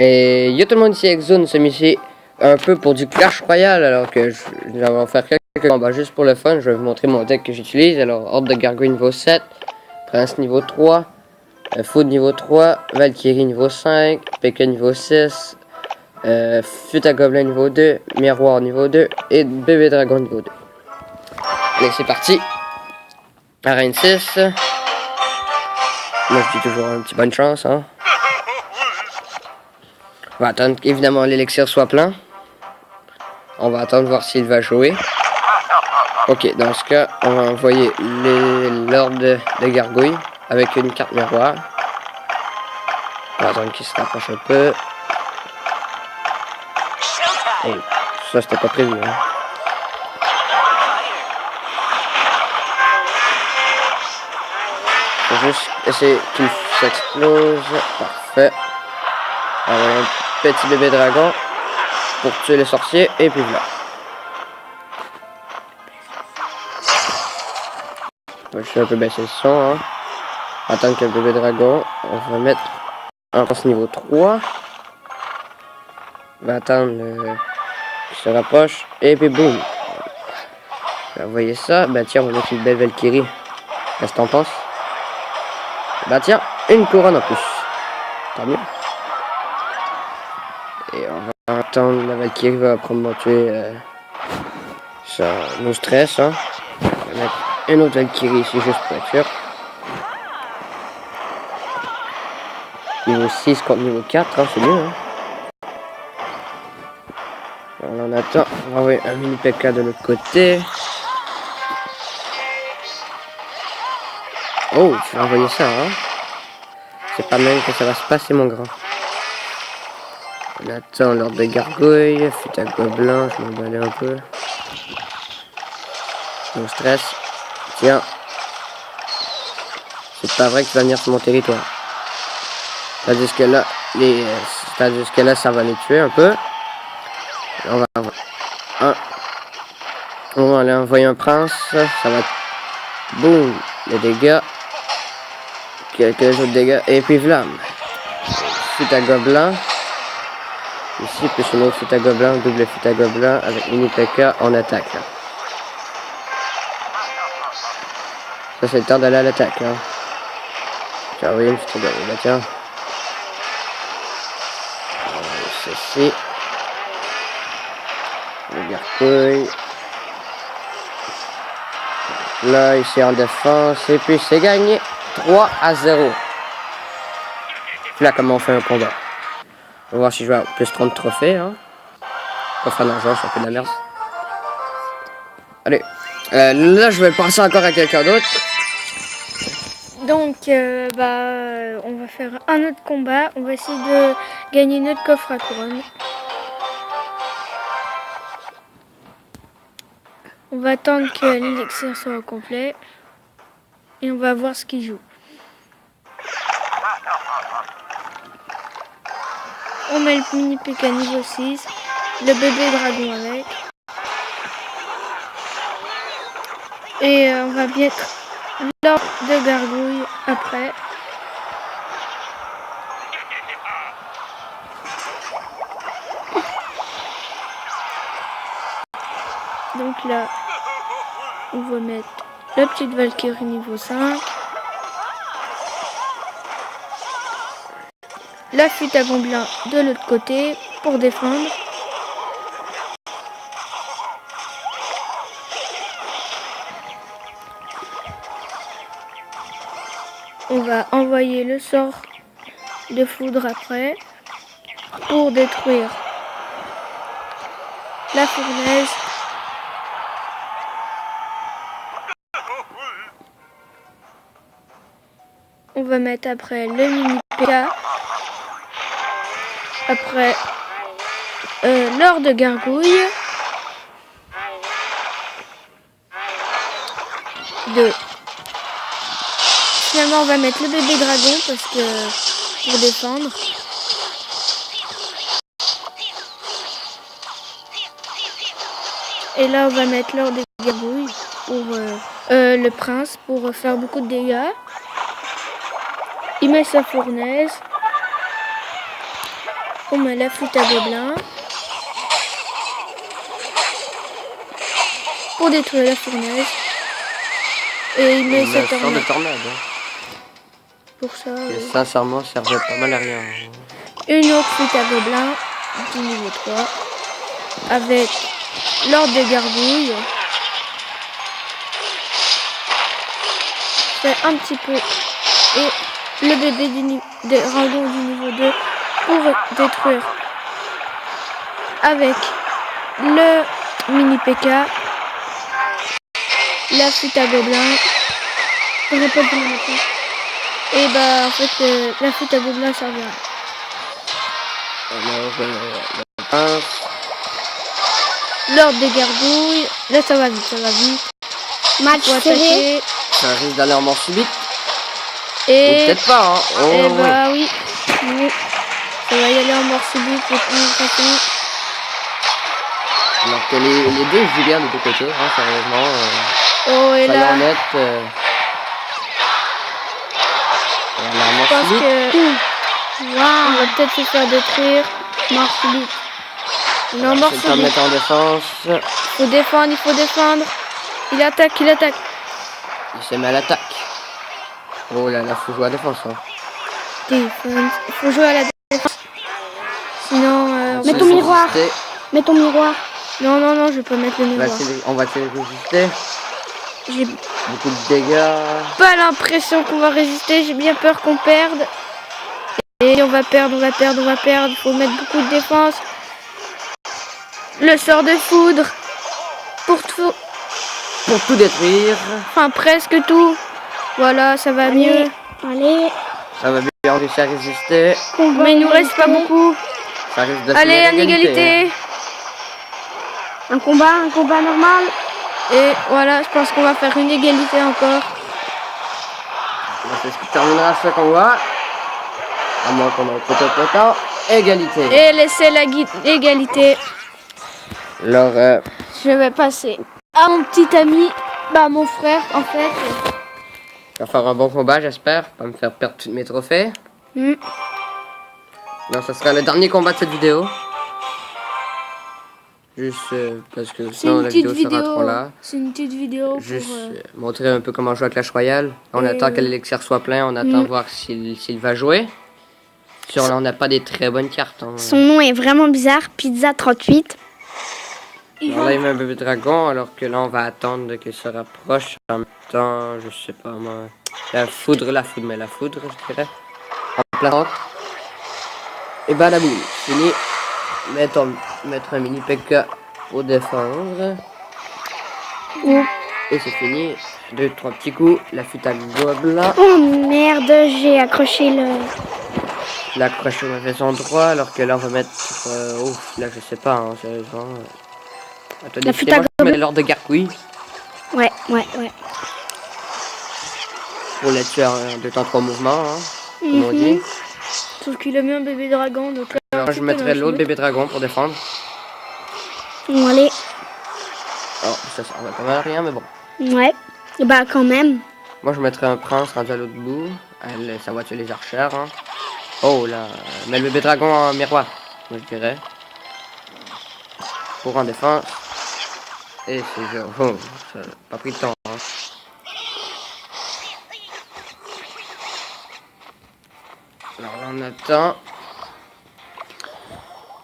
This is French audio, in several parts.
Et yo tout le monde, ici Exo, nous sommes ici un peu pour du Clash Royale, alors que je vais faire quelques combats juste pour le fun. Je vais vous montrer mon deck que j'utilise. Alors, Horde de Gargouille niveau 7, Prince niveau 3, Food niveau 3, Valkyrie niveau 5, P.K. niveau 6, Flûte à Gobelin niveau 2, Miroir niveau 2 et Bébé Dragon niveau 2. Allez, c'est parti. Arène 6. Moi, je dis toujours un petit bonne chance, hein. On va attendre qu'évidemment l'élixir soit plein. On va attendre voir s'il va jouer. Ok, dans ce cas, on va envoyer l'ordre de gargouille avec une carte miroir. On va attendre qu'il se rapproche un peu. Oh, ça c'était pas prévu, hein. Faut juste essayer qu'il s'explose. Parfait. On va un petit bébé dragon pour tuer les sorciers et puis voilà. Je vais un peu baisser le son, hein. Attendre que le bébé dragon, on va mettre un passe niveau 3. On va attendre qu'il se rapproche et puis boum. Vous voyez ça? Ben tiens, on va mettre une belle Valkyrie. Qu'est-ce que t'en penses? Ben tiens, une couronne en plus. Tant mieux. Et on va attendre, la Valkyrie va probablement tuer nos stress, hein. On va mettre une autre Valkyrie ici juste pour être sûr. Niveau 6 contre niveau 4, hein, c'est mieux, hein. Alors, on attend, on va envoyer un mini P.K. de l'autre côté. Oh, tu vas envoyer ça, hein. C'est pas mal que ça va se passer, mon grand. On attend l'ordre de gargouille, flûte à gobelin, je m'en balais un peu. No stress. Tiens. C'est pas vrai que tu vas venir sur mon territoire. C'est-à-dire que là, ça va les tuer un peu. On va aller envoyer un prince. Ça va. Boum. Les dégâts. Quelques autres dégâts. Et puis voilà. Flûte à gobelin. Ici, plus une autre flûte à gobelin. Double flûte à gobelin avec mini P.K. en attaque. Là. Ça, c'est le temps d'aller à l'attaque. Hein. Tiens, oui, une flûte à gobelin. Bah, tiens. Ceci. Le gargouille. Là, ici en défense. Et puis, c'est gagné. 3-0. Là, comment on fait un combat. On va voir si je vais avoir plus 30 trophées. Hein. Pas faire d'argent, c'est un peu de la merde. Allez. Là, je vais passer encore à quelqu'un d'autre. Donc, on va faire un autre combat. On va essayer de gagner notre coffre à couronne. On va attendre que l'élixir soit au complet. Et on va voir ce qu'il joue. On met le mini P.K. niveau 6. Le bébé dragon avec. Et on va mettre l'ordre de gargouille après. Donc là, on va mettre la petite Valkyrie niveau 5. La flûte à gobelin de l'autre côté pour défendre. On va envoyer le sort de foudre après pour détruire la fournaise. On va mettre après le mini P.K. Après l'ordre de gargouille. 2. Finalement, on va mettre le bébé dragon parce que pour défendre. Et là, on va mettre l'ordre de gargouille pour le prince pour faire beaucoup de dégâts. Il met sa fournaise. On met la flûte à gobelins. Pour détruire la fournaise. Et il met Une cette sorte de tornade. tornade. Hein. Pour ça. Et sincèrement, ça servait pas mal à rien. Une autre flûte à gobelins du niveau 3. Avec l'ordre des gargouilles. Fait un petit peu. Et le bébé des dragons du niveau 2 pour détruire avec le mini PK, la flûte à gobelins. Je répète de mon époque. Et bah en fait la flûte à gobelins servira. Alors, le prince. L'ordre des gargouilles. Là ça va vite, ça va vite. Match Faut serré. attaquer. Ça risque d'aller en mort subite. Ou Et peut-être pas, hein. Oh, et ouais. bah oui. Oui. Ça va y aller en mort subite de toute façon. Alors que les deux jouent bien de deux côtés, hein, sérieusement. Oh et Soyons là. honnêtes. On a un mort Je pense subite. que on va peut-être se faire détruire. Mort subite. Non, mort C'est le temps de subite. mettre en défense. Il faut défendre. Il attaque. Il se met à l'attaque. Oh là là, faut jouer à la défense. Hein. Défense. Il faut jouer à la défense. Sinon, on Mets va- ton miroir. Résister. Mets ton miroir. Non, je vais pas mettre le miroir. On va essayer de résister. J'ai Beaucoup de dégâts. pas l'impression qu'on va résister. J'ai bien peur qu'on perde. Et on va perdre. Il faut mettre beaucoup de défense. Le sort de foudre. Pour tout. Pour tout détruire. Enfin, presque tout. Voilà, ça va mieux. Allez. Ça va bien réussir à résister. Combat Mais il nous reste pas égalité. beaucoup. Ça risque de Allez, finir en égalité. Un combat normal. Et voilà, je pense qu'on va faire une égalité encore. C'est ce qui terminera ce combat. À moins qu'on ait poteau. Égalité. Et laisser la égalité. Alors, Je vais passer à mon petit ami, mon frère en fait. on va faire un bon combat, j'espère. Pas me faire perdre tous mes trophées. Mm. Non, ça sera le dernier combat de cette vidéo. Juste parce que C'est sinon une la petite vidéo sera trop vidéo. là. C'est une petite vidéo pour. Juste montrer un peu comment jouer à Clash Royale. On Et attend que l'élixir soit plein, on attend voir s'il va jouer. Sur là, on n'a pas des très bonnes cartes. Hein. Son nom est vraiment bizarre. Pizza 38. Alors là, il met un bébé dragon, alors que là, on va attendre qu'il se rapproche. En même temps, je sais pas moi. La foudre, je dirais. En place. Et bah, la boule, fini. Mettre un mini PK pour défendre. Et c'est fini. 2-3 petits coups. La flûte à gobelin. Oh merde, j'ai accroché le. L'accroche au mauvais endroit, alors que là, on va mettre. Ouf, là, je sais pas, hein, sérieusement. Attendez, La flûte à moi, je mets l'ordre de gargouille. Ouais. Pour les tuer en 2 temps 3 mouvements, hein, comme on dit. Sauf qu'il a mis un bébé dragon, donc là, Alors, je mettrai l'autre bébé dragon pour défendre. Bon, allez. Alors, ça servait pas mal à rien, mais bon. Ouais. Et bah quand même. Moi, je mettrai un prince rendu à l'autre bout. Elle, ça va tuer les archères. Hein. Oh là, mets le bébé dragon en miroir, je dirais. Pour en défense. Et c'est genre, oh, ça n'a pas pris de temps. Hein. Alors là, on attend.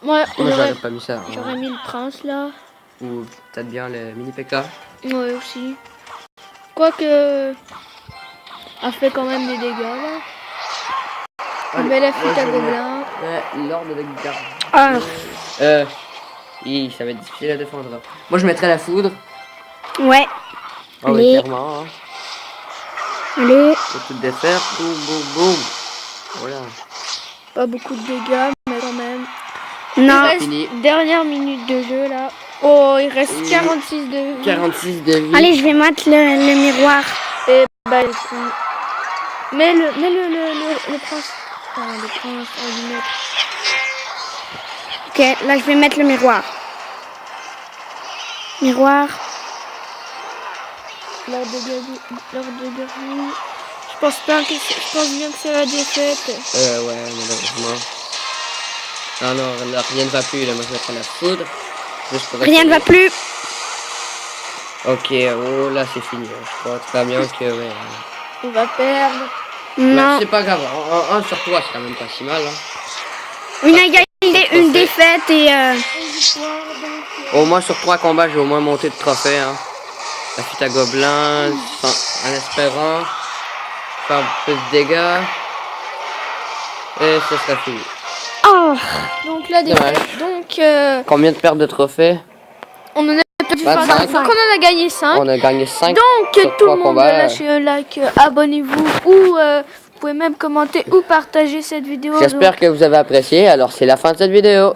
Ouais, Moi, j'aurais pas mis ça. Hein. j'aurais mis le prince là. Ou peut-être bien le mini PK. Ouais, aussi. Quoique. A fait quand même des dégâts là. On met la flûte à gobelins. L'ordre de garde. Ah. Ça va être difficile à défendre. Là. Moi, je mettrais la foudre. Ouais. Ah oui, Allez. clairement. Hein. Allez. Faut tout défaire. Boum, boum, boum. Voilà. Pas beaucoup de dégâts, mais quand même. Non. Il reste Fini. dernière minute de jeu là. Oh, il reste Et 46 de vie. 46 de vie. Allez, je vais mettre le miroir. Et bah, il faut- mets le prince. Ah, le prince, on va lui mettre. Ok, là je vais mettre le miroir. Miroir. L'ordre de guerre. Je pense bien que c'est la défaite. Ouais, malheureusement. Ah non, là, rien ne va plus, là, moi je vais prendre la foudre. Juste pour Rien ne va essayer. plus. Ok, oh là c'est fini, je crois très bien que... Ouais, On va perdre. Non. c'est pas grave, un sur 3 c'est quand même pas si mal. Hein. Une égalité, une défaite et... Au moins sur 3 combats, j'ai au moins monté de trophée. Hein. La fuite à gobelin, en espérant faire un peu de dégâts. Et ça sera fini. Oh. Donc la Dommage. défaite. Donc Combien de pertes de trophées? on en a perdu 25. 25. Donc on en a gagné 5. On a gagné 5 Donc sur tout 3 le monde combats. lâchez un like, abonnez-vous ou vous pouvez même commenter ou partager cette vidéo. J'espère que vous avez apprécié, alors c'est la fin de cette vidéo.